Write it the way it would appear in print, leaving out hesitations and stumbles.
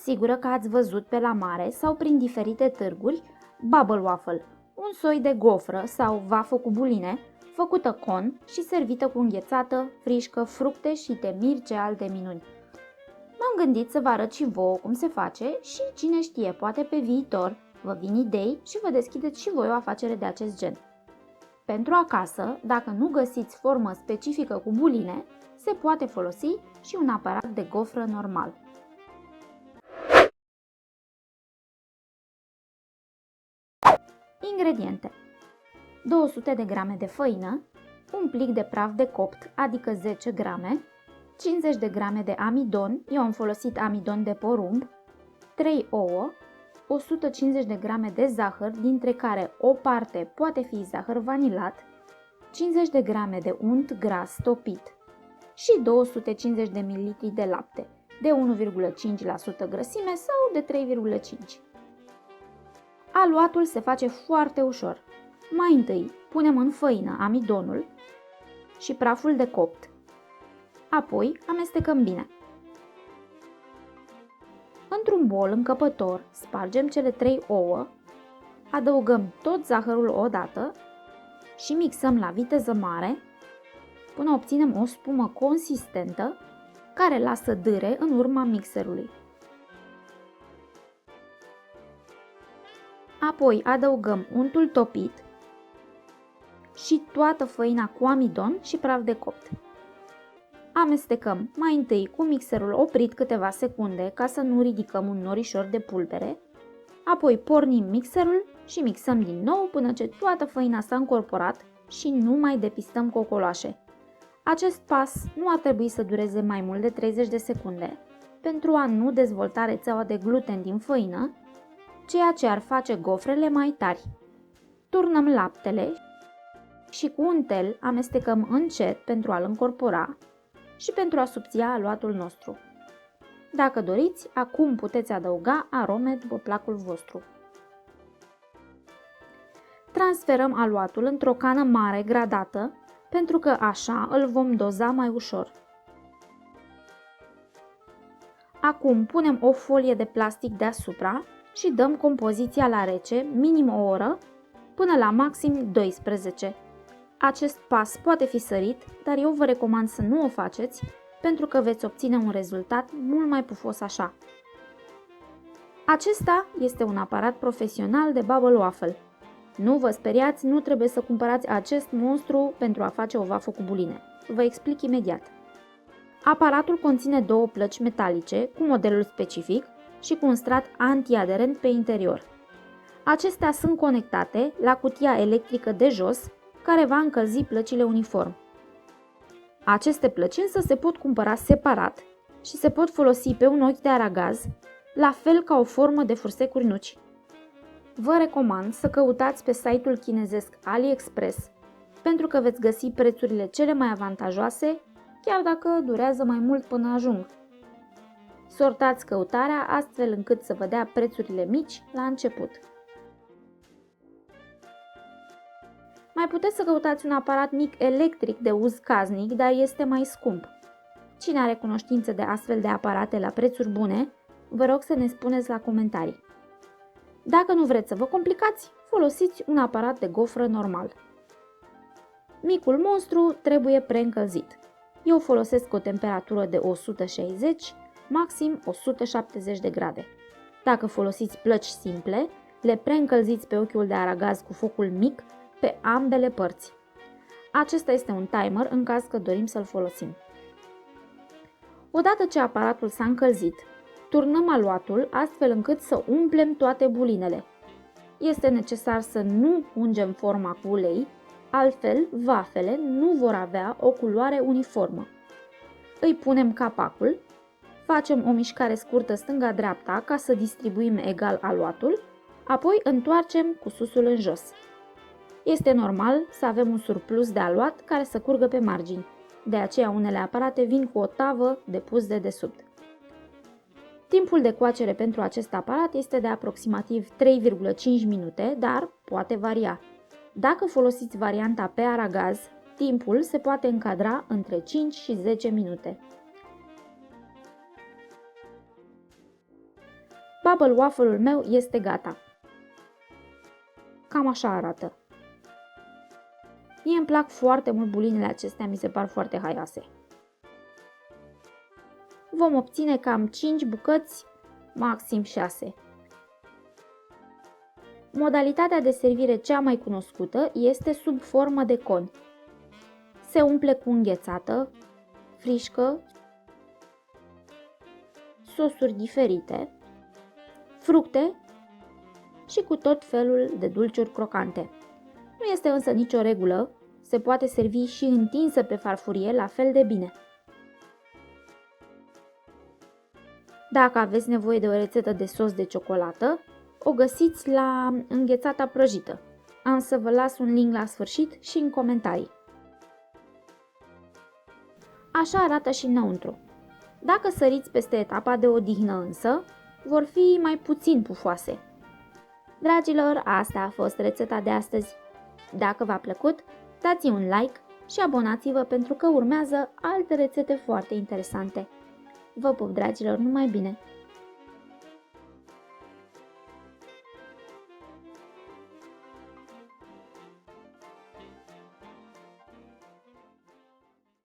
sigură că ați văzut pe la mare sau prin diferite târguri bubble waffle, un soi de gofră sau vafă cu buline, făcută con și servită cu înghețată, frișcă, fructe și temiri ce alte minuni. M-am gândit să vă arăt și vouă cum se face și cine știe, poate pe viitor vă vin idei și vă deschideți și voi o afacere de acest gen. Pentru acasă, dacă nu găsiți formă specifică cu buline, se poate folosi și un aparat de gofră normal. Ingrediente: 200 de grame de făină, un plic de praf de copt, adică 10 grame, 50 de grame de amidon, eu am folosit amidon de porumb, 3 ouă, 150 de grame de zahăr, dintre care o parte poate fi zahăr vanilat, 50 de grame de unt gras topit și 250 de ml de lapte, de 1,5% grăsime sau de 3,5%. Aluatul se face foarte ușor. Mai întâi punem în făină amidonul și praful de copt. Apoi amestecăm bine. Într-un bol încăpător spargem cele 3 ouă, adăugăm tot zahărul odată și mixăm la viteză mare până obținem o spumă consistentă care lasă dâre în urma mixerului. Apoi adăugăm untul topit și toată făina cu amidon și praf de copt. Amestecăm mai întâi cu mixerul oprit câteva secunde ca să nu ridicăm un norișor de pulbere, apoi pornim mixerul și mixăm din nou până ce toată făina s-a încorporat și nu mai depistăm cocoloașe. Acest pas nu ar trebui să dureze mai mult de 30 de secunde pentru a nu dezvolta rețeaua de gluten din făină, ceea ce ar face gofrele mai tari. Turnăm laptele și cu un tel amestecăm încet pentru a-l încorpora și pentru a subția aluatul nostru. Dacă doriți, acum puteți adăuga arome după placul vostru. Transferăm aluatul într-o cană mare gradată, pentru că așa îl vom doza mai ușor. Acum punem o folie de plastic deasupra și dăm compoziția la rece, minim o oră, până la maxim 12. Acest pas poate fi sărit, dar eu vă recomand să nu o faceți, pentru că veți obține un rezultat mult mai pufos așa. Acesta este un aparat profesional de bubble waffle. Nu vă speriați, nu trebuie să cumpărați acest monstru pentru a face o vafă cu buline. Vă explic imediat. Aparatul conține două plăci metalice cu modelul specific și cu un strat antiaderent pe interior. Acestea sunt conectate la cutia electrică de jos, care va încălzi plăcile uniform. Aceste plăci însă se pot cumpăra separat și se pot folosi pe un ochi de aragaz, la fel ca o formă de fursecuri nuci. Vă recomand să căutați pe site-ul chinezesc AliExpress, pentru că veți găsi prețurile cele mai avantajoase, chiar dacă durează mai mult până ajung. Sortați căutarea astfel încât să vă dea prețurile mici la început. Mai puteți să căutați un aparat mic electric de uz casnic, dar este mai scump. Cine are cunoștință de astfel de aparate la prețuri bune, vă rog să ne spuneți la comentarii. Dacă nu vreți să vă complicați, folosiți un aparat de gofră normal. Micul monstru trebuie preîncălzit. Eu folosesc o temperatură de 160, maxim 170 de grade. Dacă folosiți plăci simple, le preîncălziți pe ochiul de aragaz cu focul mic pe ambele părți. Acesta este un timer în caz că dorim să-l folosim. Odată ce aparatul s-a încălzit, turnăm aluatul astfel încât să umplem toate bulinele. Este necesar să nu ungem forma cu ulei, altfel vafele nu vor avea o culoare uniformă. Îi punem capacul, facem o mișcare scurtă stânga-dreapta ca să distribuim egal aluatul, apoi întoarcem cu susul în jos. Este normal să avem un surplus de aluat care să curgă pe margini, de aceea unele aparate vin cu o tavă de pus de desubt. Timpul de coacere pentru acest aparat este de aproximativ 3,5 minute, dar poate varia. Dacă folosiți varianta pe aragaz, timpul se poate încadra între 5 și 10 minute. Bubble waffle-ul meu este gata. Cam așa arată. Mie îmi plac foarte mult bulinele acestea, mi se par foarte haioase. Vom obține cam 5 bucăți, maxim 6. Modalitatea de servire cea mai cunoscută este sub formă de con. Se umple cu înghețată, frișcă, sosuri diferite, fructe și cu tot felul de dulciuri crocante. Nu este însă nicio regulă, se poate servi și întinsă pe farfurie la fel de bine. Dacă aveți nevoie de o rețetă de sos de ciocolată, o găsiți la înghețata prăjită. Am să vă las un link la sfârșit și în comentarii. Așa arată și înăuntru. Dacă săriți peste etapa de odihnă însă, vor fi mai puțin pufoase. Dragilor, asta a fost rețeta de astăzi. Dacă v-a plăcut, dați un like și abonați-vă pentru că urmează alte rețete foarte interesante. Vă pup, dragilor, numai bine!